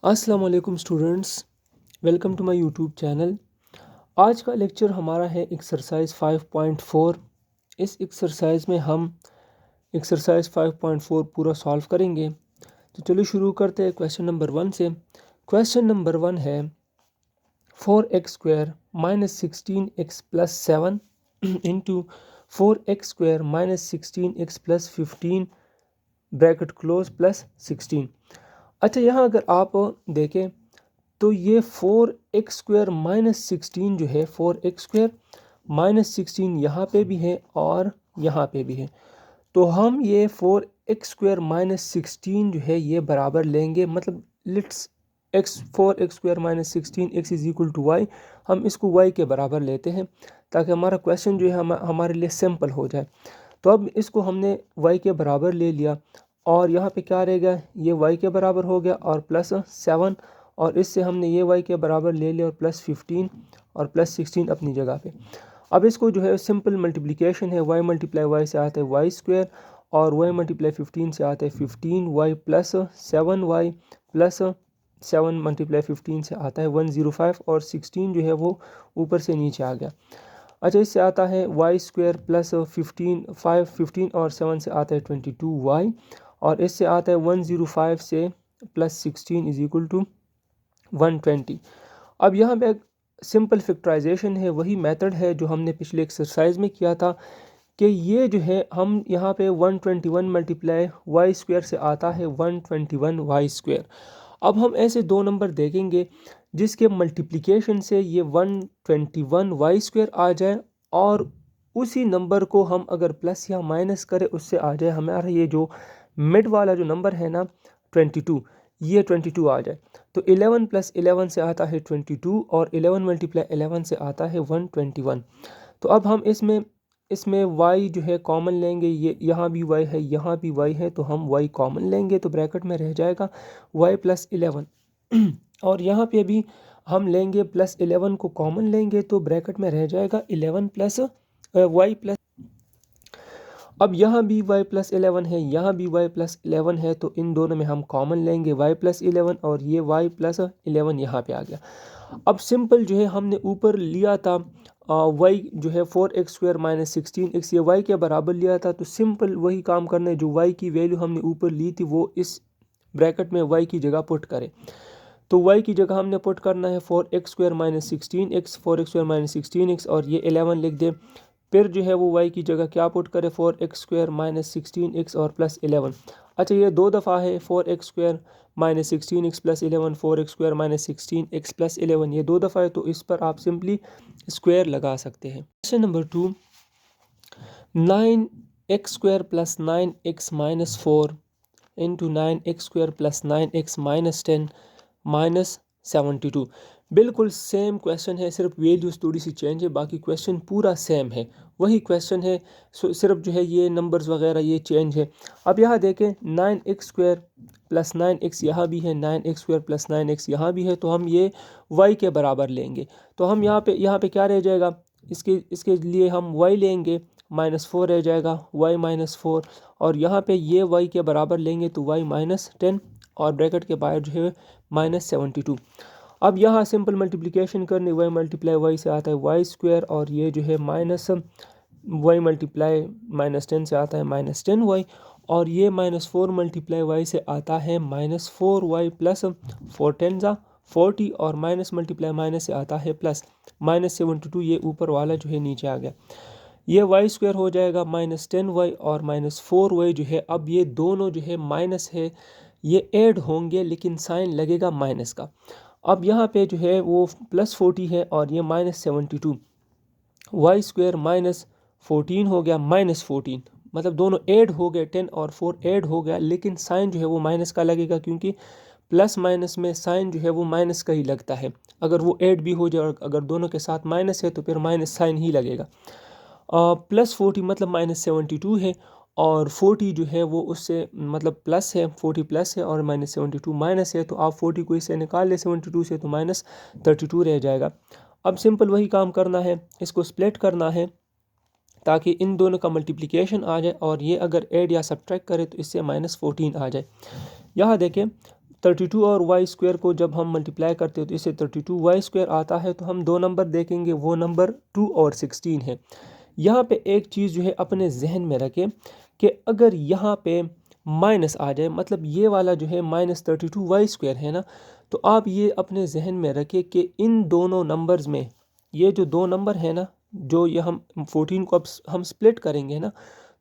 अस्सलाम वालेकुम students, welcome to my YouTube channel. आज का लेक्चर हमारा है एक्सरसाइज 5.4। इस एक्सरसाइज में हम एक्सरसाइज 5.4 पूरा सॉल्व करेंगे। तो चलिए शुरू करते हैं क्वेश्चन नंबर 1 से। क्वेश्चन नंबर 1 है 4x² minus 16x plus 7 into 4x² minus 16x plus 15 bracket close plus 16। अच्छा, यहाँ अगर आप देखें तो ये 4x² माइनस 16 जो है 4x² माइनस 16 यहाँ पे भी है और यहाँ पे भी है। तो हम ये 4x² माइनस 16 जो है ये बराबर लेंगे, मतलब let's x 4x² minus 16 x is equal to y। हम इसको y के बराबर लेते हैं ताकि हमारा क्वेश्चन जो है हमारे लिए सिंपल हो जाए। तो अब इसको हमने y के बराबर ले लिया और यहाँ पे क्या रहेगा, ये y के बराबर हो गया और प्लस 7, और इससे हमने ये y के बराबर ले लिया और प्लस 15 और प्लस 16 अपनी जगह पे। अब इसको जो है सिंपल मल्टीप्लिकेशन है, y मल्टीप्लाई y से आता है y² और y मल्टीप्लाई 15 से आता है 15y plus 7y plus 7 multiply 15 से आता है 105 और 16 जो है वो ऊपर से नीचे आ गया। अच्छा, इससे आता है y² प्लस 15 और 7 से आता है 22y और इससे आता है 105 से प्लस 16 इज इक्वल टू 120। अब यहाँ पे सिंपल फैक्टराइजेशन है, वही मेथड है जो हमने पिछले एक्सरसाइज में किया था कि ये जो है हम यहाँ पे 121 मल्टीप्लाई y² से आता है 121y²। अब हम ऐसे दो नंबर देखेंगे जिसके मल्टीप्लिकेशन से ये 121y² आ जाए और उसी नंबर को हम अगर प्लस या माइनस करें उससे आ जाए हमारा ये जो मिड वाला जो नंबर है ना 22, ये 22 आ जाए। तो 11 प्लस 11 से आता है 22 और 11 मल्टीप्लाई 11 से आता है 121। तो अब हम इसमें y जो है कॉमन लेंगे, ये यहाँ भी y है यहाँ भी y है, तो हम y कॉमन लेंगे तो ब्रैकेट में रह जाएगा y प्लस 11 और यहाँ पे भी हम लेंगे प्लस 11 को कॉमन लेंगे तो ब्रैकेट में रह जाएगा 11 प्लस y प्लस। अब यहाँ भी y प्लस 11 है, यहाँ भी y प्लस 11 है, तो इन दोनों में हम कॉमन लेंगे y प्लस 11 और ये y प्लस 11 यहाँ पे आ गया। अब सिंपल जो है हमने ऊपर लिया था y जो है 4x² माइनस 16x, ये y के बराबर लिया था, तो सिंपल वही काम करना है, जो y की वैल्यू हमने ऊपर ली थी वो इस ब्रैकेट में y की जगह पुट करें। तो y की जगह हमने पुट करना है 4x² minus 16x, 4x² minus 16x और ये 11 लिख दे। फिर जो है वो y की जगह क्या पुट करे 4x² माइनस 16x और प्लस 11। अच्छा, ये दो दफ़ा है 4x² minus 16x plus 11, 4x² minus 16x plus 11, ये दो दफ़ा है, तो इस पर आप सिंपली स्क्वायर लगा सकते हैं। Question number 2, 9x² plus 9x minus 4 into 9x² plus 9x minus 10 minus 72। बिल्कुल सेम क्वेश्चन है, सिर्फ वैल्यूज थोड़ी सी चेंज है, बाकी क्वेश्चन पूरा सेम है, वही क्वेश्चन है, सिर्फ जो है ये नंबर्स वगैरह ये चेंज है। अब यहाँ देखें 9x² प्लस 9x यहाँ भी है, 9x² प्लस 9x यहाँ भी है, तो हम ये y के बराबर लेंगे। तो हम यहाँ पे क्या रह जाएगा, इसके लिए हम y लेंगे, -4 रह जाएगा, y -4 और यहाँ पे ये y के बराबर लेंगे तो y -10 और ब्रैकेट के बाहर जो है -72। अब यहाँ सिंपल मल्टीप्लिकेशन करने y मल्टीप्लाई y से आता है y² और ये जो है माइनस y मल्टीप्लाई -10 से आता है -10y और ये -4 मल्टीप्लाई y से आता है -4y प्लस 4 10 40 और माइनस मल्टीप्लाई माइनस से आता है प्लस -72, ये ऊपर वाला जो है नीचे आ गया। ये y² हो जाएगा -10y और -4y जो है, अब ये दोनों जो है माइनस है, ये ऐड होंगे लेकिन साइन लगेगा माइनस का। अब यहाँ पे जो है वो +40 है और ये -72, y² -14 हो गया -14, मतलब दोनों ऐड हो गए, 10 और 4 ऐड हो गया, लेकिन साइन जो है वो माइनस का लगेगा क्योंकि प्लस माइनस में साइन जो है वो माइनस का ही लगता है। अगर वो ऐड भी हो जाए और अगर दोनों के साथ माइनस है तो फिर माइनस साइन ही लगेगा। +40 मतलब -72 है और 40 जो है वो उससे मतलब प्लस है, 40 प्लस है और -72 माइनस है, तो आप 40 को इससे निकाल ले 72 से तो -32 रह जाएगा। अब सिंपल वही काम करना है, इसको स्प्लिट करना है ताकि इन दोनों का मल्टीप्लिकेशन आ जाए और ये अगर ऐड या सब्ट्रैक्ट करे तो इससे -14 आ जाए। यहाँ देखें 32 और वाई स्क्वायर को जब हम मल्टीप्लाई करते हैं तो इससे 32 वाई स्क्वायर आता है। तो हम दो नंबर देखेंगे, वो नंबर 2 और 16 है। यहाँ पे एक चीज़ जो है अपने जहन में रखें कि अगर यहाँ पे माइनस आ जाए, मतलब ये वाला जो है -32 वाई स्क्वायर है ना, तो आप ये अपने जहन में रखें कि इन दोनों नंबर्स में ये जो दो नंबर है ना, जो ये हम 14 को अब हम स्प्लिट करेंगे ना,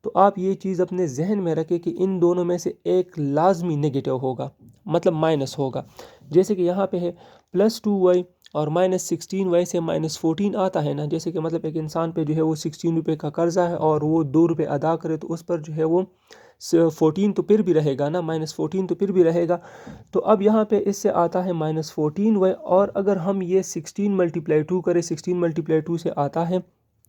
तो आप ये चीज़ अपने जहन में रखें कि इन दोनों में से एक लाजमी नेगेटिव होगा, मतलब माइनस होगा। जैसे कि यहाँ पे है +2y और -16y से -14 आता है ना। जैसे कि मतलब एक इंसान पे जो है वो 16 रुपये का कर्जा है और वो 2 रुपये अदा करे, तो उस पर जो है वो 14 तो फिर भी रहेगा ना, -14 तो फिर भी रहेगा। तो अब यहाँ पे इससे आता है -14y, और अगर हम ये 16 × 2 करें, 16 × 2 से आता है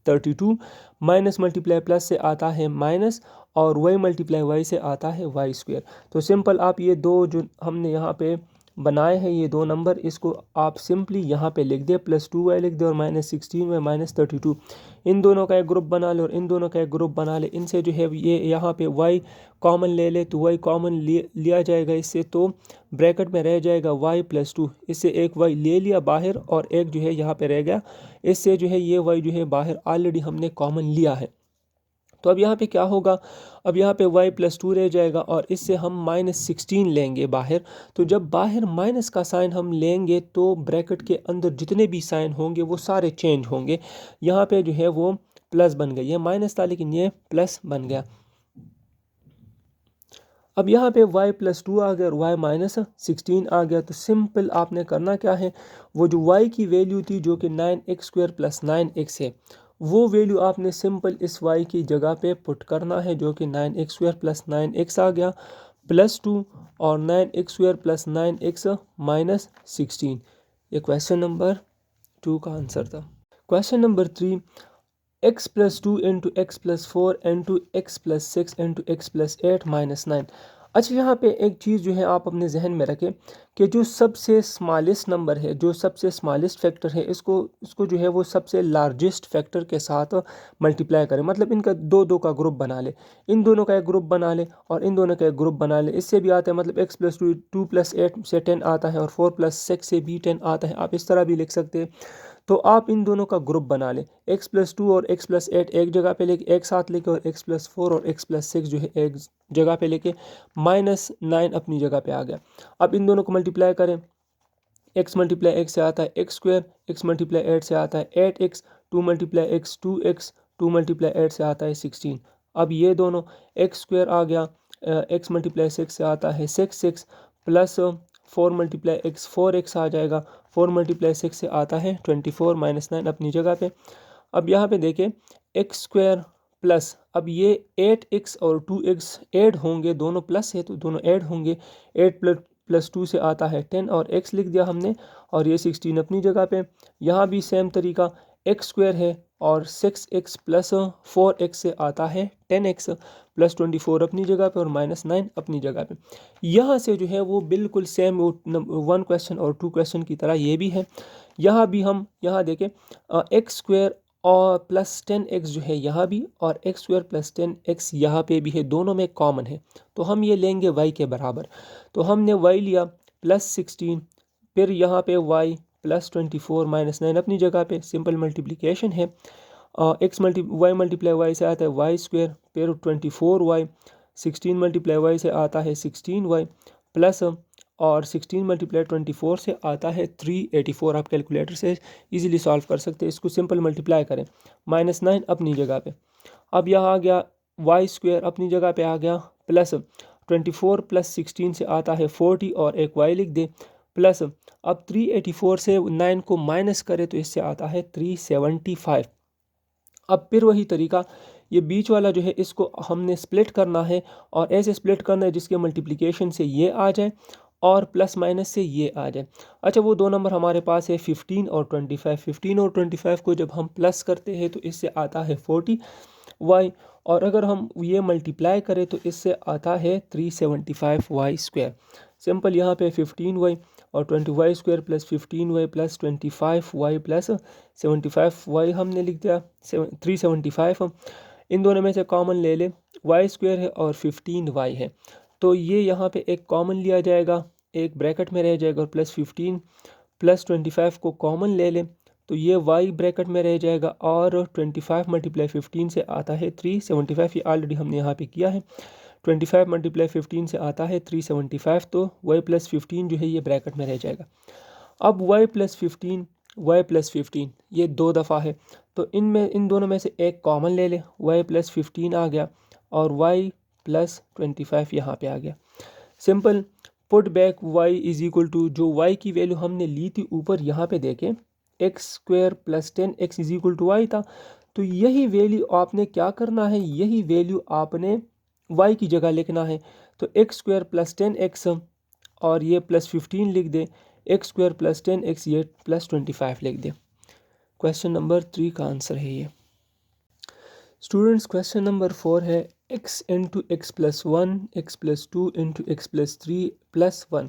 32, माइनस मल्टीप्लाई प्लस से आता है माइनस, और y मल्टीप्लाई वाई से आता है वाई स्क्वायर। तो सिंपल आप ये दो जो हमने यहाँ पे बनाए हैं ये दो नंबर, इसको आप सिंपली यहाँ पे लिख दे, +2y लिख दे और -16y -32, इन दोनों का एक ग्रुप बना ले और इन दोनों का एक ग्रुप बना ले। इनसे जो है ये यहाँ पे y कॉमन ले ले, तो y कॉमन लिया जाएगा इससे, तो ब्रैकेट में रह जाएगा y+2, इससे एक y ले लिया बाहर और एक जो है यहाँ पे रह गया, इससे जो है ये y जो है बाहर ऑलरेडी हमने कॉमन लिया है। तो अब यहाँ पे क्या होगा, अब यहाँ पे y+2 रह जाएगा और इससे हम -16 लेंगे बाहर। तो जब बाहर माइनस का साइन हम लेंगे तो ब्रैकेट के अंदर जितने भी साइन होंगे वो सारे चेंज होंगे। यहाँ पे जो है वो प्लस बन गया, ये माइनस था लेकिन ये प्लस बन गया। अब यहाँ पे y+2 आ गया और y-16 आ गया। तो सिंपल आपने करना क्या है, वो जो y की वैल्यू थी जो कि 9x² + 9x है, वो वैल्यू आपने सिंपल इस y की जगह पे पुट करना है, जो कि 9x² + 9x आ गया, +2 और 9x² + 9x -16। ये क्वेश्चन नंबर 2 का आंसर था। Question number 3, x+2 × x+4 × x+6 × x+8 -9। अच्छा, यहाँ पे एक चीज़ जो है आप अपने जहन में रखें कि जो सबसे स्मॉलेस्ट नंबर है, जो सबसे स्मॉलेस्ट फैक्टर है, इसको जो है वो सबसे लार्जेस्ट फैक्टर के साथ मल्टीप्लाई करें। मतलब इनका दो दो का ग्रुप बना ले, इन दोनों का एक ग्रुप बना ले और इन दोनों का एक ग्रुप बना ले। इससे भी आता है, मतलब x+2 2 + 8 से 10 आता है और 4 + 6 से भी 10 आता है, आप इस तरह भी लिख सकते हैं। तो आप इन दोनों का ग्रुप बना लें, x+2 और x+8 एक जगह पे लेके एक साथ लेके, और x+4 और x+6 जो है एक जगह पे लेके, -9 अपनी जगह पे आ गया। अब इन दोनों को मल्टीप्लाई करें, x × x से आता है x², x × 8 से आता है 8x, 2 × x 2x, 2 × 8 से आता है 16। अब ये दोनों x² आ गया, x × 6 से आता है 6x, प्लस 4 × x 4x आ जाएगा, 4 × 6 से आता है 24, -9 अपनी जगह पे। अब यहाँ पे देखें x² प्लस, अब ये 8x और 2x ऐड होंगे, दोनों प्लस है तो दोनों ऐड होंगे, 8 + 2 से आता है 10 और x लिख दिया हमने, और ये 16 अपनी जगह पे। यहाँ भी सेम तरीका, x² है और 6x + 4x से आता है 10x, प्लस 24 अपनी जगह पे और -9 अपनी जगह पे। यहाँ से जो है वो बिल्कुल सेम 1 क्वेश्चन और 2 क्वेश्चन की तरह ये भी है। यहाँ भी हम यहाँ देखें x² और +10x जो है यहाँ भी, और x² + 10x यहाँ पे भी है, दोनों में कॉमन है। तो हम ये लेंगे y के बराबर। तो हमने y लिया +16, फिर यहाँ पे y +24 -9 अपनी जगह पे, सिंपल मल्टीप्लिकेशन है। y मल्टीप्लाई y से आता है y², फिर 24y, 16 मल्टीप्लाई y से आता है 16y, प्लस और 16 × 24 से आता है 384। आप कैलकुलेटर से इजीली सॉल्व कर सकते हैं, इसको सिंपल मल्टीप्लाई करें, -9 अपनी जगह पे। अब यहाँ आ गया y² अपनी जगह पे आ गया, प्लस 24 + 16 से आता है 40 और एक y लिख दे, प्लस अब 384 से 9 को माइनस करें तो इससे आता है 375। अब फिर वही तरीका, ये बीच वाला जो है इसको हमने स्प्लिट करना है, और ऐसे स्प्लिट करना है जिसके मल्टीप्लिकेशन से ये आ जाए और प्लस माइनस से ये आ जाए। अच्छा, वो दो नंबर हमारे पास है 15 और 25। 15 और 25 को जब हम प्लस करते हैं तो इससे आता है 40y, और अगर हम ये मल्टीप्लाई करें तो इससे आता है 375y²। सिंपल यहाँ पे 15y और 20y² + 15y + 25y + 75y हमने लिख दिया 375। इन दोनों में से कॉमन ले ले, y² है और 15y है, तो ये यहाँ पे एक कॉमन लिया जाएगा, एक ब्रैकेट में रह जाएगा और प्लस 15 प्लस 25 को कॉमन ले लें तो ये y ब्रैकेट में रह जाएगा और 25 मल्टीप्लाई 15 से आता है 375। ये ऑलरेडी हमने यहाँ पे किया है। 25 मल्टीप्लाई 15 से आता है 375, तो y प्लस 15 जो है ये ब्रैकेट में रह जाएगा। अब y प्लस 15 ये दो दफ़ा है, तो इन दोनों में से एक कॉमन ले लें, y प्लस 15 आ गया और y प्लस 25 यहाँ पे आ गया। Simple, put back y is equal to, जो y की वैल्यू हमने ली थी ऊपर यहाँ पे देखें, x square plus 10x is equal to y था, तो यही वैल्यू आपने क्या करना है, यही वैल्यू आपने y की जगह लिखना है। तो एक्स स्क्वायर प्लस 10x और ये प्लस 15 लिख दे, एक्स स्क्वायर प्लस 10x ये प्लस 25 लिख दे। क्वेश्चन नंबर 3 का आंसर है ये। स्टूडेंट्स क्वेश्चन नंबर 4 है x into x plus 1 x plus 2 into x plus 3 plus 1।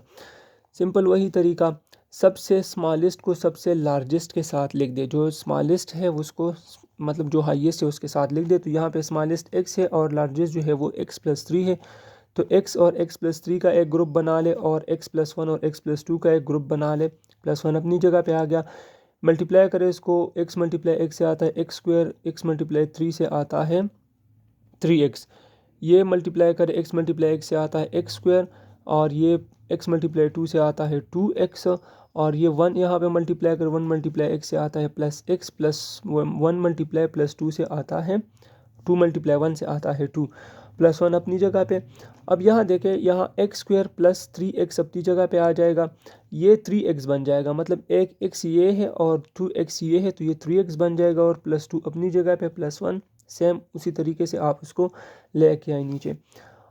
Simple वही तरीका, सबसे स्मॉलेस्ट को सबसे लार्जेस्ट के साथ लिख दे, जो स्मॉलेस्ट है उसको मतलब जो हाईएस्ट है उसके साथ लिख दे। तो यहाँ पे स्मॉलेस्ट x है और लार्जेस्ट जो है वो x प्लस 3 है। तो x और x प्लस 3 का एक ग्रुप बना ले और x प्लस 1 और x प्लस 2 का एक ग्रुप बना ले। प्लस 1 अपनी जगह पे आ गया। मल्टीप्लाई करें इसको, x मल्टीप्लाई x से आता है एक्स स्क्वायर, x मल्टीप्लाई 3 से आता है 3x। ये मल्टीप्लाई करें x मल्टीप्लाई x से आता है एक्स स्क्वायर और ये x मल्टीप्लाई 2 से आता है 2x और ये 1 यहाँ पे मल्टीप्लाई कर 1 मल्टीप्लाई x से आता है plus x plus 1 multiply plus 2 से आता है 2 मल्टीप्लाई 1 से आता है 2 प्लस 1 अपनी जगह पे। अब यहाँ देखें, यहाँ एक्स स्क्वायर प्लस 3x अपनी जगह पे आ जाएगा, ये 3x बन जाएगा, मतलब एक x ये है और 2x ये है, तो ये 3x बन जाएगा और प्लस 2 अपनी जगह पे प्लस 1 सेम उसी तरीके से आप उसको लेके आए नीचे।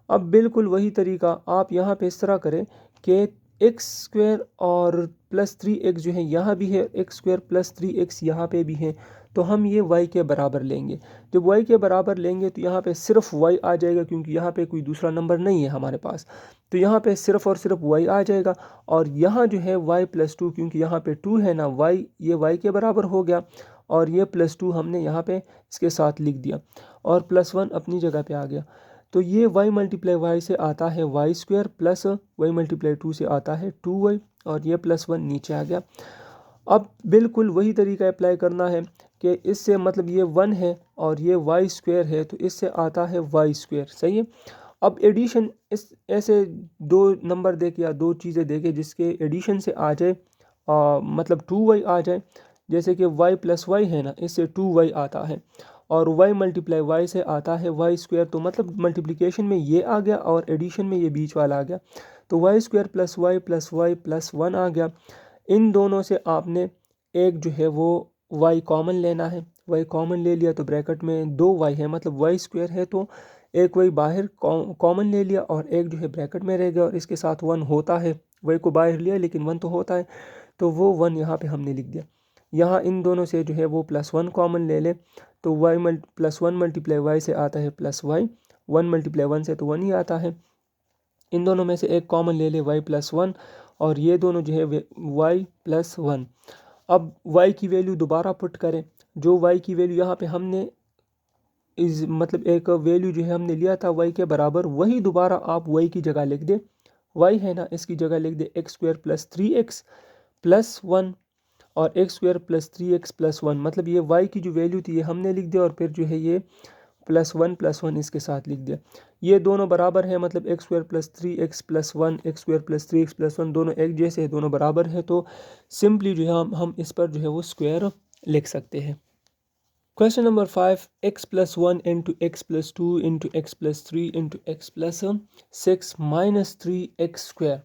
अब बिल्कुल वही तरीका आप यहाँ पे इस तरह करें कि एक्स स्क्वायर और प्लस 3x जो है यहाँ भी है, एक्स स्क्वायर प्लस 3x यहाँ पे भी है, तो हम ये y के बराबर लेंगे। जब y के बराबर लेंगे तो यहाँ पे सिर्फ y आ जाएगा, क्योंकि यहाँ पे कोई दूसरा नंबर नहीं है हमारे पास, तो यहाँ पे सिर्फ और सिर्फ y आ जाएगा। और यहाँ जो है y प्लस 2, क्योंकि यहाँ पे 2 है ना, y ये y के बराबर हो गया और ये प्लस 2 हमने यहाँ पे इसके साथ लिख दिया और प्लस 1 अपनी जगह पे आ गया। तो ये y मल्टीप्लाई वाई से आता है y square plus y multiply 2 से आता है 2y और ये प्लस 1 नीचे आ गया। अब बिल्कुल वही तरीका अप्लाई करना है कि इससे मतलब ये 1 है और ये वाई स्क्वायर है, तो इससे आता है वाई स्क्वायर। सही है। अब एडिशन, इस ऐसे दो नंबर दे के या दो चीज़ें दे के जिसके एडिशन से आ जाए मतलब 2y आ जाए, जैसे कि y प्लस वाई है ना, इससे 2y आता है और y मल्टीप्लाई वाई से आता है वाई स्क्वायर, तो मतलब मल्टीप्लिकेशन में ये आ गया और एडिशन में ये बीच वाला आ गया, तो y square plus y plus 1 आ गया। इन दोनों से आपने एक जो है वो y कॉमन लेना है, y कॉमन ले लिया तो ब्रैकेट में 2y है, मतलब वाई स्क्वायर है, तो एक y बाहर कॉमन ले लिया और एक जो है ब्रैकेट में रह गया और इसके साथ 1 होता है, y को बाहर लिया लेकिन 1 तो होता है, तो वो 1 यहाँ पे हमने लिख दिया। यहाँ इन दोनों से जो है वो प्लस 1 कॉमन ले ले, तो प्लस 1 मल्टीप्लाई वाई से आता है प्लस वाई, 1 मल्टीप्लाई 1 से तो 1 ही आता है। इन दोनों में से एक कॉमन ले ले y प्लस 1 और ये दोनों जो है y प्लस 1। अब y की वैल्यू दोबारा पुट करें, जो y की वैल्यू यहाँ पे हमने मतलब एक वैल्यू जो है हमने लिया था y के बराबर, वही दोबारा आप y की जगह लिख दे, y है ना, इसकी जगह लिख दे X square plus 3x plus 1 और x square plus 3x plus 1, मतलब ये y की जो वैल्यू थी ये हमने लिख दिया और फिर जो है ये प्लस 1 इसके साथ लिख दिया। ये दोनों बराबर है, मतलब x square plus 3x plus 1 x square plus 3x plus 1 दोनों एक जैसे हैं, दोनों बराबर है, तो सिंपली जो है हम इस पर जो है वो स्क्वायर लिख सकते हैं। Question number 5, x plus 1 into x plus 2 into x plus 3 into x plus 6 minus 3x square.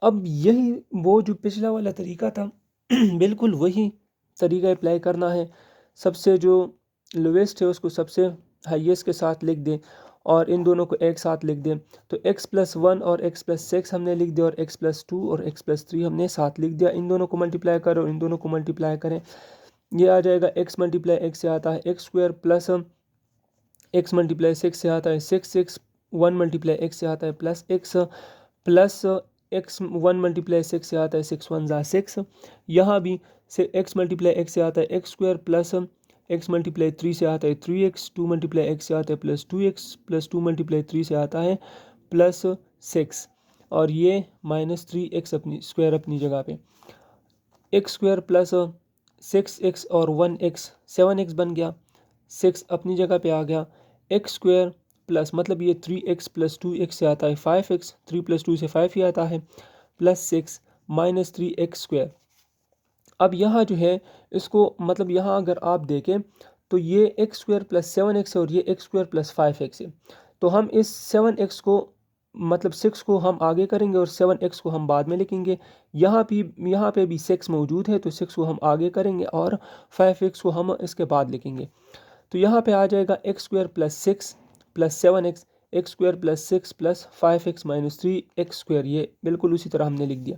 अब यही वो जो पिछला वाला तरीका था बिल्कुल वही तरीका अप्लाई करना है। सबसे जो लोवेस्ट है उसको सबसे हाईएस्ट के साथ लिख दें और इन दोनों को एक साथ लिख दें, तो x प्लस 1 और x प्लस 6 हमने लिख दिया और x प्लस 2 और x प्लस 3 हमने साथ लिख दिया। इन दोनों को मल्टीप्लाई करो, इन दोनों को मल्टीप्लाई करें, ये आ जाएगा x मल्टीप्लाई x से आता है x square plus x multiply 6 से आता है 6 1 मल्टीप्लाई x से आता है plus x plus x 1 multiply 6 से आता है 6 1 ज़ा 6। यहाँ भी से x मल्टीप्लाई x से आता है x square plus x multiply 3 से आता है 3x, 2 मल्टीप्लाई x से आता है प्लस 2x प्लस 2 मल्टीप्लाई 3 से आता है प्लस 6। और ये -3x अपनी स्क्वायर अपनी जगह पे, एक्स स्क्वायर प्लस 6x और 1x 7x बन गया, 6 अपनी जगह पे आ गया, एक्स स्क्वायर प्लस मतलब ये 3x प्लस 2x से आता है 5x, 3 + 2 से 5 ही आता है, प्लस 6 -3x स्क्वायर। अब यहाँ जो है इसको मतलब यहाँ अगर आप देखें तो ये एक्स स्क्वायर प्लस 7x है और ये एक्स स्क्वायर प्लस 5x है। तो हम इस 7x को मतलब 6 को हम आगे करेंगे और 7x को हम बाद में लिखेंगे। यहाँ पे भी 6 मौजूद है तो 6 को हम आगे करेंगे और 5x को हम इसके बाद लिखेंगे। तो यहाँ पे आ जाएगा x square plus 6 plus 7x, x square plus 6 plus 5x minus 3x square, ये बिल्कुल उसी तरह हमने लिख दिया।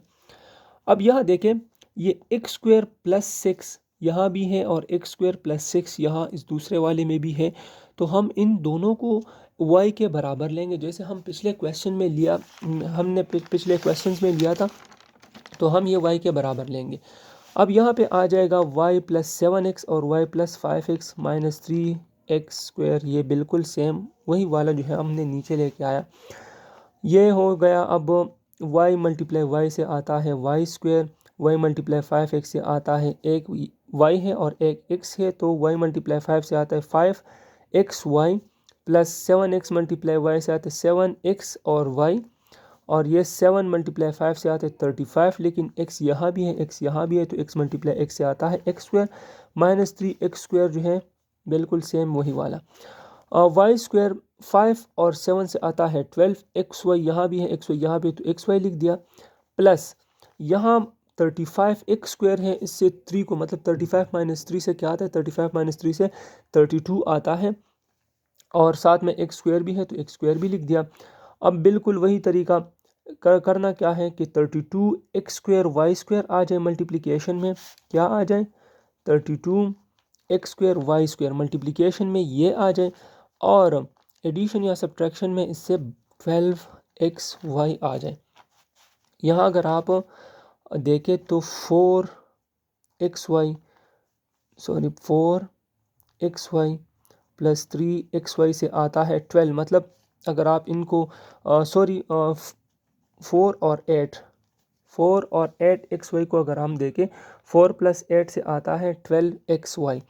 अब यहाँ देखें ये एक्स स्क्वायर प्लस 6 यहाँ भी है और एक्स स्क्वायर प्लस 6 यहाँ इस दूसरे वाले में भी है। तो हम इन दोनों को y के बराबर लेंगे, जैसे हम पिछले क्वेश्चन में लिया, हमने पिछले क्वेश्चंस में लिया था, तो हम ये y के बराबर लेंगे। अब यहाँ पे आ जाएगा y प्लस 7x और y plus 5x minus 3x square, ये बिल्कुल सेम वही वाला जो है हमने नीचे लेके आया। ये हो गया। अब y मल्टीप्लाई y से आता है y square, y multiply 5x से आता है एक y है और एक x है, तो y मल्टीप्लाई 5 से आता है 5xy plus 7x multiply y से आता है 7x और y, और ये 7 मल्टीप्लाई 5 से आता है 35, लेकिन x यहाँ भी है x यहाँ भी है, तो x मल्टीप्लाई x से आता है x square minus 3x square जो है बिल्कुल सेम वही वाला। y स्क्वायर 5 और 7 से आता है 12, xy यहाँ भी है xy यहाँ भी, तो xy लिख दिया, प्लस यहाँ 35 x स्क्वायर है, इससे 3 को मतलब 35 माइनस 3 से क्या आता है, 35 माइनस 3 से 32 आता है, और साथ में x स्क्वायर भी है तो x स्क्वायर भी लिख दिया। अब बिल्कुल वही तरीका करना क्या है कि 32 एक्स स्क्वायर वाई स्क्वायर आ जाए मल्टीप्लिकेशन में, क्या आ जाए 32 x square y square multiplication में ये आ जाए, और एडिशन या सब्ट्रैक्शन में इससे 12xy आ जाए। यहाँ अगर आप देखें तो 4xy प्लस 3xy से आता है 12, मतलब अगर आप इनको 4 और 8xy को अगर हम देखें 4 + 8 से आता है 12xy,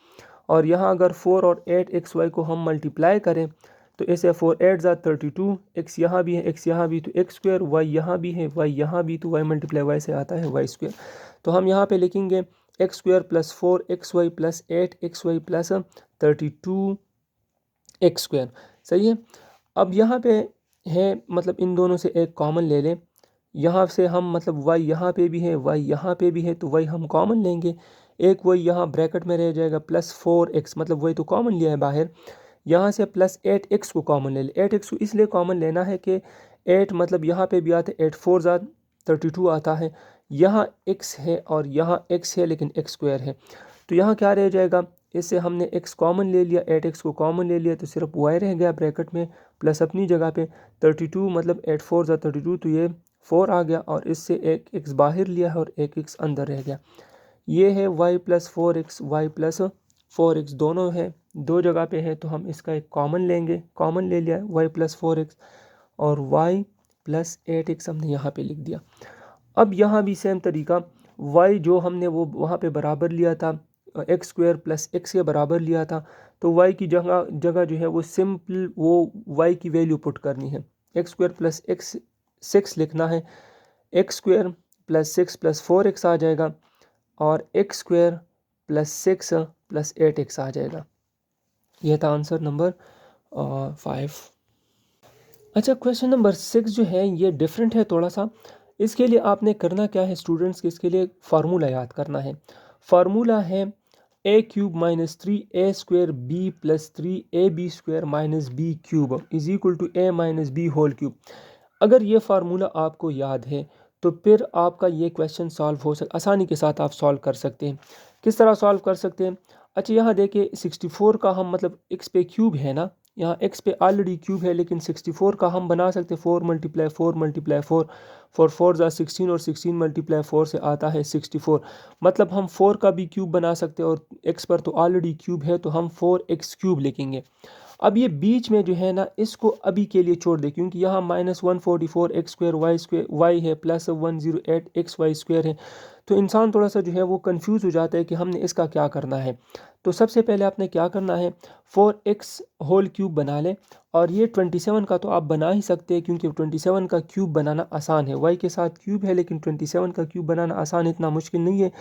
और यहाँ अगर 4 और 8xy को हम मल्टीप्लाई करें तो ऐसे 4 8 ज़ा 32, x यहाँ भी है x यहाँ भी, तो x स्क्वायर, y यहाँ भी है y यहाँ भी, तो y मल्टीप्लाई y से आता है y स्क्वायर। तो हम यहाँ पे लिखेंगे x square plus 4xy plus 8xy plus 32x square, सही है। अब यहाँ पे है मतलब इन दोनों से एक कॉमन ले लें, यहाँ से हम मतलब y यहाँ पे भी है y यहाँ पे भी है, तो y हम कॉमन लेंगे, एक y यहाँ ब्रैकेट में रह जाएगा प्लस 4x, मतलब y तो कॉमन लिया है बाहर, यहाँ से प्लस 8x को कॉमन ले ले। 8x को इसलिए कॉमन लेना है कि 8 मतलब यहाँ पे भी आता है 8 4 ज़ा 32 आता है, यहाँ x है और यहाँ x है लेकिन x स्क्वायर है, तो यहाँ क्या रह जाएगा, इससे हमने x कॉमन ले लिया, 8x को कॉमन ले लिया, तो सिर्फ y रह गया ब्रैकेट में प्लस अपनी जगह पे 32, मतलब 8 4 ज़ा 32, तो ये 4 आ गया, और इससे एक x बाहर लिया है और एक x अंदर रह गया। ये है y plus 4x y plus 4x, दोनों है दो जगह पे है, तो हम इसका एक कॉमन लेंगे, कॉमन ले लिया y प्लस 4x, और y प्लस 8x हमने यहाँ पे लिख दिया। अब यहाँ भी सेम तरीका, y जो हमने वो वहाँ पे बराबर लिया था एक्स स्क्वायर प्लस x के बराबर लिया था, तो y की जगह जो है वो सिंपल वो y की वैल्यू पुट करनी है, एक्स स्क्वायर प्लस x 6 लिखना है, x square plus 6 plus 4x आ जाएगा, और x square plus 6 plus 8x आ जाएगा। यह था आंसर नंबर 5। अच्छा, क्वेश्चन नंबर 6 जो है ये डिफरेंट है थोड़ा सा। इसके लिए आपने करना क्या है स्टूडेंट्स, इसके लिए फार्मूला याद करना है। फार्मूला है a³ minus 3a² b plus 3ab² minus b³ is equal to a minus b whole cube. अगर ये फार्मूला आपको याद है तो फिर आपका ये क्वेश्चन सॉल्व हो आसानी के साथ आप सॉल्व कर सकते हैं। किस तरह सॉल्व कर सकते हैं? अच्छा, यहाँ देखिए 64 का हम मतलब x पे क्यूब है ना, यहाँ x पे ऑलरेडी क्यूब है, लेकिन 64 का हम बना सकते हैं 4 × 4 × 4, 4 4 ज़ा 16, और 16 × 4 से आता है 64, मतलब हम 4 का भी क्यूब बना सकते हैं, और x पर तो ऑलरेडी क्यूब है तो हम 4x³ लिखेंगे। अब ये बीच में जो है ना इसको अभी के लिए छोड़ दे, क्योंकि यहाँ -144 x² y है प्लस 108 xy² है। तो इंसान थोड़ा सा जो है वो कंफ्यूज हो जाता है कि हमने इसका क्या करना है। तो सबसे पहले आपने क्या करना है, 4x होल क्यूब बना लें। और ये 27 का तो आप बना ही सकते हैं, क्योंकि 27 का क्यूब बनाना आसान है। y के साथ क्यूब है लेकिन 27 का क्यूब बनाना आसान है, इतना मुश्किल नहीं है।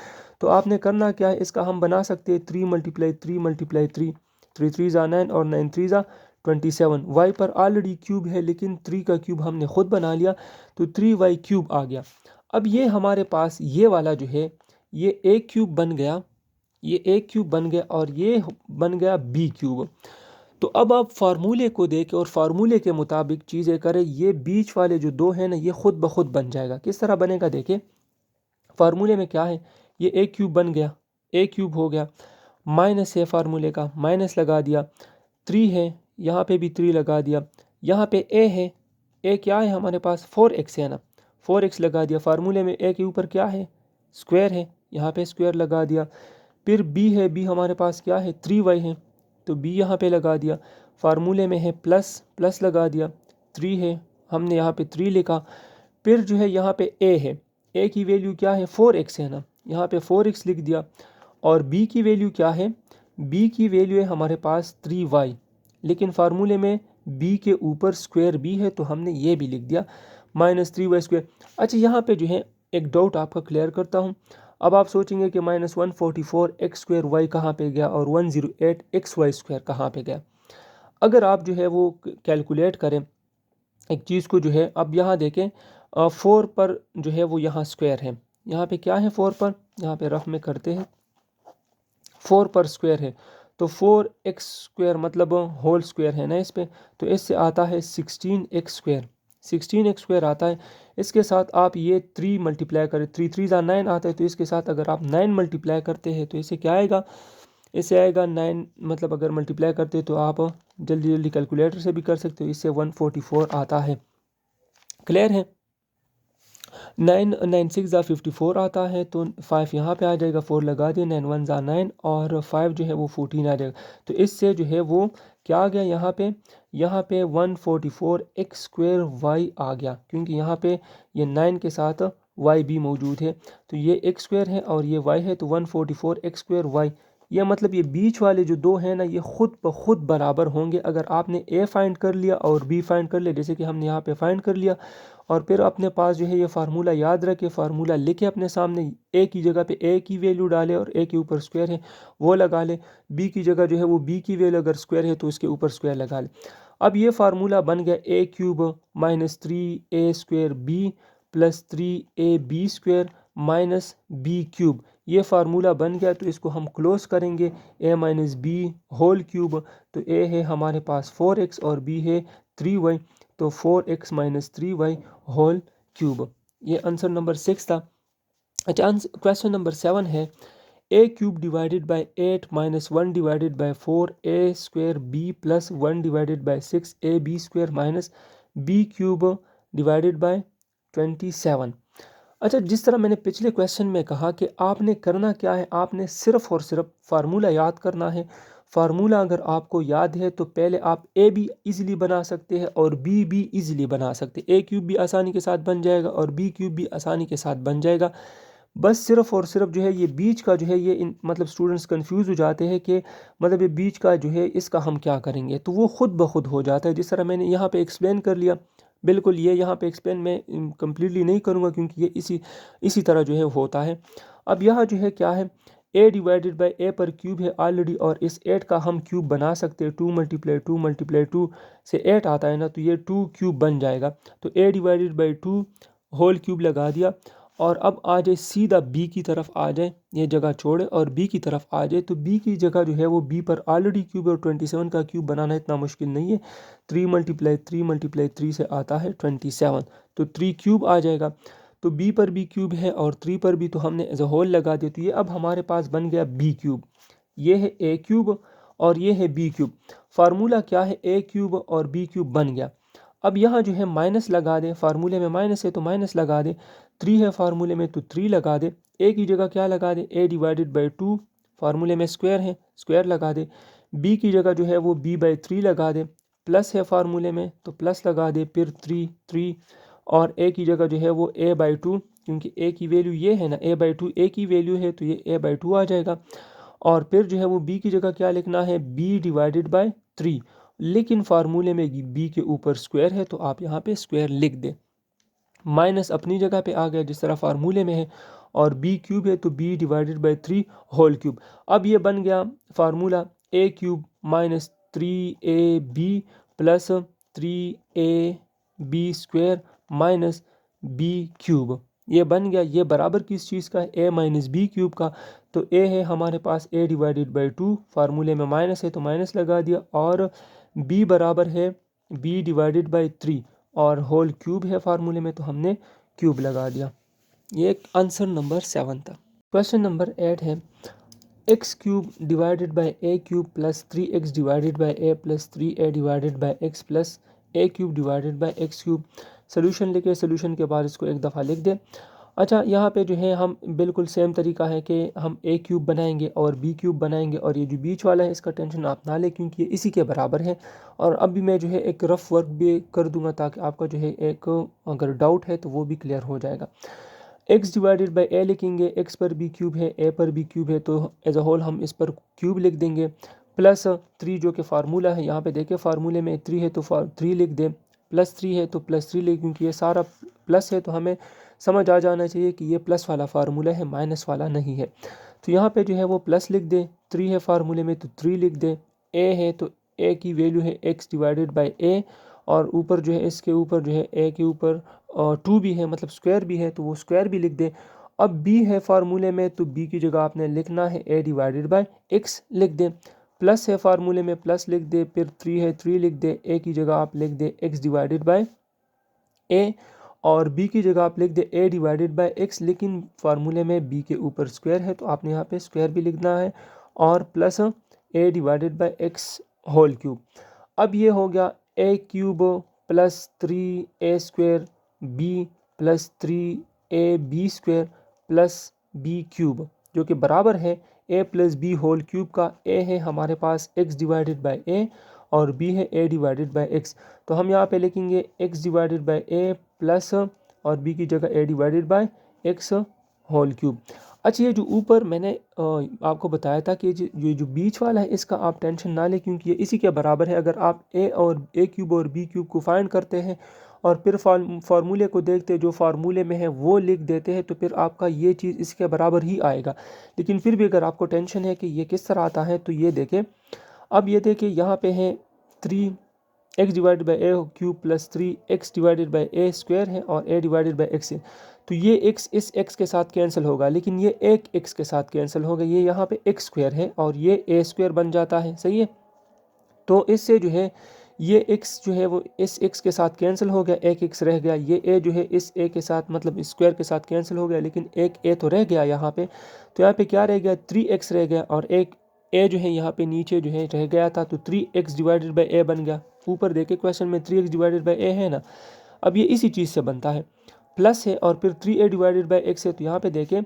तो आपने करना क्या है, इसका हम बना सकते हैं 3 × 3 × 3, 3 3 ज़ा 9 और 9 3 ज़ा 27। y पर ऑलरेडी क्यूब है लेकिन 3 का क्यूब हमने खुद बना लिया, तो 3y क्यूब आ गया। अब ये हमारे पास ये वाला जो है ये a क्यूब बन गया, ये a क्यूब बन गया और ये बन गया b क्यूब। तो अब आप फार्मूले को देखें और फार्मूले के मुताबिक चीज़ें करें, ये बीच वाले जो दो हैं ना ये खुद ब खुद बन जाएगा। किस तरह बनेगा देखें, फार्मूले में क्या है, ये a क्यूब बन गया, a क्यूब हो गया, माइनस है फार्मूले का, माइनस लगा दिया, 3 है यहाँ पे भी 3 लगा दिया, यहाँ पे a है, a क्या है हमारे पास 4x है ना, 4x लगा दिया। फार्मूले में a के ऊपर क्या है, स्क्वायर है, यहाँ पे स्क्वायर लगा दिया। फिर b है, b हमारे पास क्या है 3y है, तो b यहाँ पे लगा दिया। फार्मूले में है प्लस, प्लस लगा दिया, 3 है, हमने यहाँ पे 3 लिखा। फिर जो है यहाँ पे a है, a की वैल्यू क्या है 4x है ना, यहाँ पे 4x लिख दिया। और b की वैल्यू क्या है, b की वैल्यू है हमारे पास 3y, लेकिन फार्मूले में b के ऊपर स्क्वायर b है तो हमने ये भी लिख दिया -3y²। अच्छा यहाँ पे जो है एक डाउट आपका क्लियर करता हूँ। अब आप सोचेंगे कि -144 x² y कहाँ पे गया और 108 xy² कहाँ पे गया। अगर आप जो है वो कैलकुलेट करें एक चीज़ को जो है, अब यहाँ देखें 4 पर जो है वो यहाँ स्क्वायर है, यहाँ पे क्या है 4 पर, यहाँ पे रफ में करते हैं, 4 पर स्क्वायर है तो 4x² मतलब होल स्क्वायर है ना इस पे, तो इससे आता है 16x², 16x² आता है। इसके साथ आप ये 3 मल्टीप्लाई करें, 3 3 ज़ा 9 आता है, तो इसके साथ अगर आप 9 मल्टीप्लाई करते हैं तो इससे क्या आएगा, इससे आएगा 9, मतलब अगर मल्टीप्लाई करते हैं तो आप जल्दी जल्दी कैलकुलेटर से भी कर सकते हो, इससे 144 आता है। क्लियर है, 9 9 6 ज़ा 54 आता है, तो 5 यहाँ पे आ जाएगा, 4 लगा दिए, 9 1 ज़ा 9 और 5 जो है वो 14 आ जाएगा। तो इससे जो है वो क्या आ गया, यहाँ पे 144 x² y आ गया, क्योंकि यहाँ पे ये 9 के साथ y भी मौजूद है, तो ये x² है और ये y है, तो 144 x² y। ये मतलब ये बीच वाले जो दो हैं ना ये खुद ब खुद बराबर होंगे। अगर आपने a फाइंड कर लिया और b फाइंड कर लिया, जैसे कि हमने यहाँ पे फाइंड कर लिया, और फिर अपने पास जो है ये फार्मूला याद रखे, फार्मूला लेके अपने सामने a की जगह पे a की वैल्यू डाले और a के ऊपर स्क्वायर है वो लगा ले, b की जगह जो है वो b की वैल्यू अगर स्क्वायर है तो उसके ऊपर स्क्वायर लगा ले। अब ये फार्मूला बन गया a³ -3a² b plus 3ab² -b³ ये फार्मूला बन गया। तो इसको हम क्लोज करेंगे, a - b होल क्यूब, तो a है हमारे पास 4x और b है 3y, तो 4x - 3y होल क्यूब। ये आंसर नंबर 6 था। अच्छा, क्वेश्चन नंबर 7 है, a³ divided by 8 - 1 divided by 4a² b plus 1 divided by 6ab² b³ divided by 27। अच्छा, जिस तरह मैंने पिछले क्वेश्चन में कहा कि आपने करना क्या है, आपने सिर्फ और सिर्फ फार्मूला याद करना है। फार्मूला अगर आपको याद है तो पहले आप a भी इजीली बना सकते हैं और b भी इजीली बना सकते हैं। a³ भी आसानी के साथ बन जाएगा और b³ भी आसानी के साथ बन जाएगा। बस सिर्फ और सिर्फ जो है ये बीच का जो है ये मतलब स्टूडेंट्स कंफ्यूज हो जाते हैं कि मतलब ये बीच का जो है इसका हम क्या करेंगे, तो वो खुद ब खुद हो जाता है। जिस तरह मैंने यहाँ पे एक्सप्लेन कर लिया, बिल्कुल ये यहाँ पे एक्सप्लेन मैं कम्प्लीटली नहीं करूँगा क्योंकि ये इसी तरह जो है होता है। अब यहाँ जो है क्या है, a डिवाइडेड बाई a पर क्यूब है ऑलरेडी और इस 8 का हम क्यूब बना सकते हैं, 2 × 2 × 2 से 8 आता है ना, तो ये 2 क्यूब बन जाएगा। तो a divided by 2 whole cube लगा दिया। और अब आ जाए सीधा b की तरफ आ जाए, ये जगह छोड़े और b की तरफ आ जाए, तो b की जगह जो है वो b पर ऑलरेडी क्यूब और 27 का क्यूब बनाना इतना मुश्किल नहीं है। 3 × 3 × 3 से आता है 27, तो 3 क्यूब आ जाएगा। तो b पर b क्यूब है और 3 पर भी तो हमने एज अ होल लगा दिया, तो ये अब हमारे पास बन गया b³। ये है a³ और ये है b³। फार्मूला क्या है, a³ और b³ बन गया। अब यहाँ जो है माइनस लगा दें, फार्मूले में माइनस है तो माइनस लगा दें, 3 है फार्मूले में तो 3 लगा दें। a की जगह क्या लगा दें, a डिवाइडेड बाई 2, फार्मूले में स्क्वायर है, स्क्वायर लगा दें। बी की जगह जो है वो b/3 लगा दे, प्लस है फार्मूले में तो प्लस लगा दे, फिर 3 और a की जगह जो है वो a/2, क्योंकि a की वैल्यू ये है ना, a/2 a की वैल्यू है तो ये a/2 आ जाएगा। और फिर जो है वो b की जगह क्या लिखना है, b/3, लेकिन फार्मूले में b के ऊपर स्क्वायर है तो आप यहाँ पे स्क्वायर लिख दें। माइनस अपनी जगह पे आ गया जिस तरह फार्मूले में है, और b³ है तो b/3 होल क्यूब। अब ये बन गया formula a³ minus 3ab plus 3ab² minus b³। ये बन गया, ये बराबर किस चीज़ का है, a माइनस b³ का। तो a है हमारे पास a/2, फार्मूले में माइनस है तो माइनस लगा दिया, और b बराबर है b/3 और होल क्यूब है फार्मूले में तो हमने क्यूब लगा दिया। ये एक आंसर नंबर 7 था। क्वेश्चन नंबर 8 है x³ divided by a³ plus 3x divided by a plus 3a divided by x plus a³ divided by x³। Solution लिखे, सोल्यूशन के बाद इसको एक दफ़ा लिख दे। अच्छा, यहाँ पे जो है हम बिल्कुल सेम तरीका है कि हम a³ बनाएंगे और b³ बनाएंगे, और ये जो बीच वाला है इसका टेंशन आप ना लें क्योंकि ये इसी के बराबर है। और अब भी मैं जो है एक रफ वर्क भी कर दूंगा ताकि आपका जो है एक अगर डाउट है तो वो भी क्लियर हो जाएगा। x डिवाइडेड बाई a लिखेंगे, x पर b³ है, a पर b³ है तो एज अ होल हम इस पर क्यूब लिख देंगे, प्लस 3 जो कि फार्मूला है, यहाँ पे देखें फार्मूले में 3 है तो 3 लिख दें, प्लस 3 है तो प्लस 3 लिख, क्योंकि ये सारा प्लस है तो हमें समझ आ जाना चाहिए कि ये प्लस वाला फार्मूला है, माइनस वाला नहीं है। तो यहाँ पे जो है वो प्लस लिख दें, 3 है फार्मूले में तो 3 लिख दें, a है तो a की वैल्यू है x डिवाइडेड बाई a, और ऊपर जो है इसके ऊपर जो है a के ऊपर 2 भी है, मतलब स्क्वायर भी है तो वो स्क्वायर भी लिख दें। अब b है फार्मूले में तो b की जगह आपने लिखना है a डिवाइडेड बाई x लिख दें, प्लस है फार्मूले में प्लस लिख दे, फिर 3 है 3 लिख दे, a की जगह आप लिख दे x डिवाइडेड बाई a, और b की जगह आप लिख दे a डिवाइडेड बाई x, लेकिन फार्मूले में b के ऊपर स्क्वायर है तो आपने यहाँ पे स्क्वायर भी लिखना है, और plus a divided by x whole cube. अब ये हो गया a³ plus 3a² b plus 3ab² plus b³ जो कि बराबर है a plus b whole cube का। a है हमारे पास x डिवाइडेड बाई a और b है a डिवाइडेड बाई x, तो हम यहाँ पे लिखेंगे x divided by a plus और b की जगह a divided by x whole cube. अच्छा, ये जो ऊपर मैंने आपको बताया था कि ये जो बीच वाला है इसका आप टेंशन ना लें क्योंकि ये इसी के बराबर है। अगर आप a³ और b³ को फाइंड करते हैं और फिर फार्मूले को देखते जो फार्मूले में है वो लिख देते हैं तो फिर आपका ये चीज़ इसके बराबर ही आएगा। लेकिन फिर भी अगर आपको टेंशन है कि ये किस तरह आता है तो ये देखें। अब ये देखिए यहाँ पे है 3x divided by a³ plus 3x divided by a² है और a डिवाइडेड बाई x है, तो ये x इस x के साथ कैंसिल होगा, लेकिन ये एक x के साथ कैंसिल होगा, ये यहाँ पे x² है और ये a² बन जाता है। सही है, तो इससे जो है ये x जो है वो इस x के साथ कैंसिल हो गया, एक x रह गया, ये a जो है इस a के साथ मतलब स्क्वायर के साथ कैंसिल हो गया, लेकिन एक a तो रह गया यहाँ पे। तो यहाँ पे क्या रह गया, 3x रह गया, और एक a जो है यहाँ पे नीचे जो है रह गया था, तो 3x डिवाइडेड बाई a बन गया। ऊपर देखे क्वेश्चन में 3x डिवाइडेड बाई a है ना। अब ये इसी चीज़ से बनता है, प्लस है और फिर 3a डिवाइडेड बाई x है, तो यहाँ पे देखें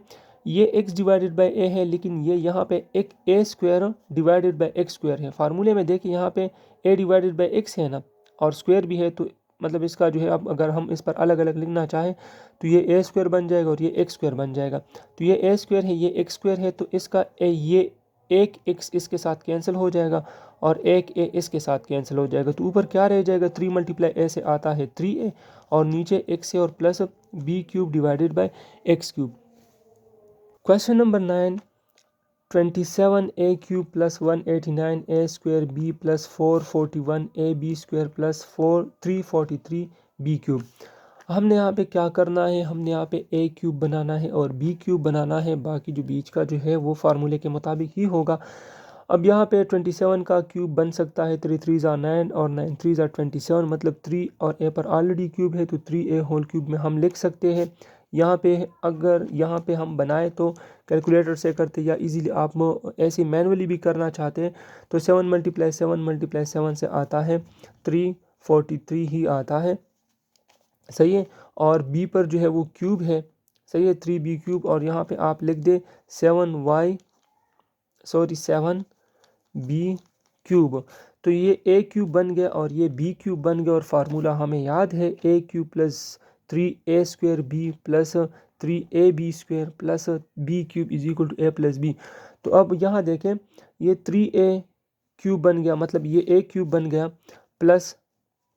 ये x डिवाइडेड बाई a है, लेकिन ये यहाँ पे एक a² डिवाइडेड बाई x² है। फार्मूले में देखिए यहाँ पे a डिवाइडेड बाई x है ना और स्क्वायर भी है, तो मतलब इसका जो है अब अगर हम इस पर अलग अलग लिखना चाहें तो ये a² बन जाएगा और ये x² बन जाएगा। तो ये a² है ये x² है, तो इसका ये एक x इसके साथ कैंसिल हो जाएगा और एक a इसके साथ कैंसिल हो जाएगा, तो ऊपर क्या रह जाएगा, 3 × a से आता है 3a और नीचे x है और plus b³ divided by x³। Question number 9, 27a³ plus 189a² b plus 441ab² plus 343b³। हमने यहाँ पे क्या करना है, हमने यहाँ पे a³ बनाना है और b³ बनाना है, बाकी जो बीच का जो है वो फार्मूले के मुताबिक ही होगा। अब यहाँ पे 27 का क्यूब बन सकता है, 3 3 ज़ा 9 और 9 3 ज़ा 27, मतलब 3 और a पर ऑलरेडी क्यूब है तो 3a होल क्यूब में हम लिख सकते हैं। यहाँ पे अगर यहाँ पे हम बनाए तो कैलकुलेटर से करते, या इजीली आप ऐसे मैनुअली भी करना चाहते हैं तो 7 × 7 से आता है 343 ही आता है। सही है, और b पर जो है वो क्यूब है, सही है 3b³ और यहाँ पे आप लिख दे 7b क्यूब। तो ये ए क्यूब बन गया और ये बी क्यूब बन गया और फार्मूला हमें याद है A cube plus 3a² B plus 3ab² plus B cube is equal to a plus B. तो अब यहाँ देखें ये 3a क्यूब बन गया, मतलब ये a क्यूब बन गया प्लस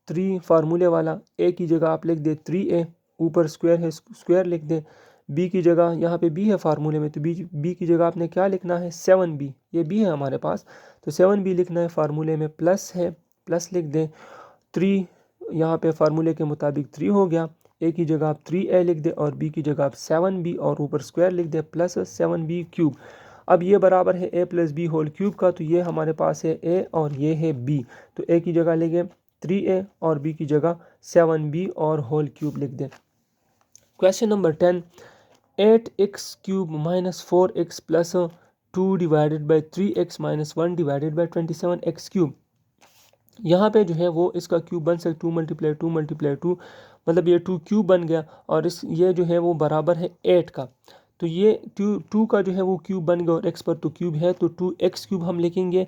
3 फार्मूले वाला, a की जगह आप लिख दे 3a, ऊपर स्क्वायर है स्क्वायर लिख दे, b की जगह यहाँ पे b है फार्मूले में तो b की जगह आपने क्या लिखना है 7b, ये b है हमारे पास तो 7b लिखना है, फार्मूले में प्लस है प्लस लिख दें, 3 यहाँ पे फार्मूले के मुताबिक 3 हो गया, a की जगह आप 3a लिख दे और b की जगह आप 7b और ऊपर स्क्वायर लिख दे प्लस 7b क्यूब। अब ये बराबर है a plus b whole cube का, तो ये हमारे पास है a और ये है b, तो a की जगह लेंगे 3a और b की जगह 7b और होल क्यूब लिख दें। Question number 10, 8x³ minus 4x plus 2 divided by 3x minus 1 divided by 27x³। यहाँ पे जो है वो इसका क्यूब बन सकता 2 मल्टीप्लाई 2 मल्टीप्लाई 2, मतलब ये 2 क्यूब बन गया और इस ये जो है वो बराबर है 8 का, तो ये 2 का जो है वो क्यूब बन गया और x पर तो क्यूब है तो 2x³ हम लिखेंगे।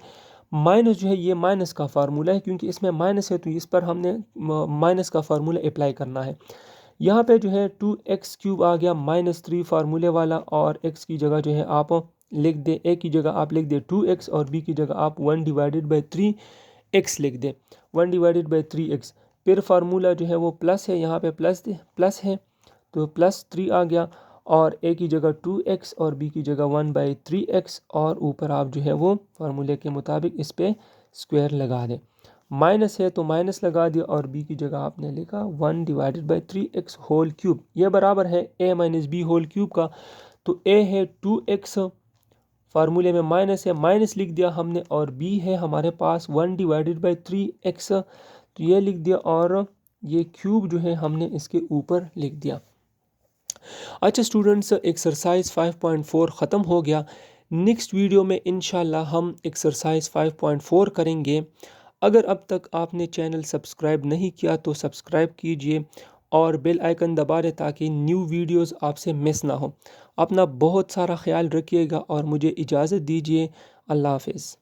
माइनस जो है ये माइनस का फार्मूला है, क्योंकि इसमें माइनस है तो इस पर हमने माइनस का फार्मूला अप्लाई करना है। यहाँ पे जो है 2x³ आ गया -3 फार्मूले वाला, और x की जगह जो है आप लिख दे, a की जगह आप लिख दे 2x और b की जगह आप 1 डिवाइडेड बाई 3x लिख दे, 1 डिवाइडेड बाई 3x। फिर फार्मूला जो है वो प्लस है, यहाँ पे प्लस है तो +3 आ गया, और a की जगह 2x और b की जगह 1/3x, और ऊपर आप जो है वो फार्मूले के मुताबिक इस पे स्क्वायर लगा दें। माइनस है तो माइनस लगा दिया और b की जगह आपने लिखा 1 divided by 3x whole cube, ये बराबर है a minus b whole cube का। तो a है 2x, फार्मूले में माइनस है माइनस लिख दिया हमने, और b है हमारे पास 1 डिवाइडेड बाई 3x, तो ये लिख दिया और ये क्यूब जो है हमने इसके ऊपर लिख दिया। अच्छा स्टूडेंट्स, एक्सरसाइज 5.4 ख़त्म हो गया। नेक्स्ट वीडियो में इंशाल्लाह हम एक्सरसाइज 5.4 करेंगे। अगर अब तक आपने चैनल सब्सक्राइब नहीं किया तो सब्सक्राइब कीजिए और बेल आइकन दबा दें ताकि न्यू वीडियोस आपसे मिस ना हो। अपना बहुत सारा ख्याल रखिएगा और मुझे इजाज़त दीजिए। अल्लाह हाफिज़।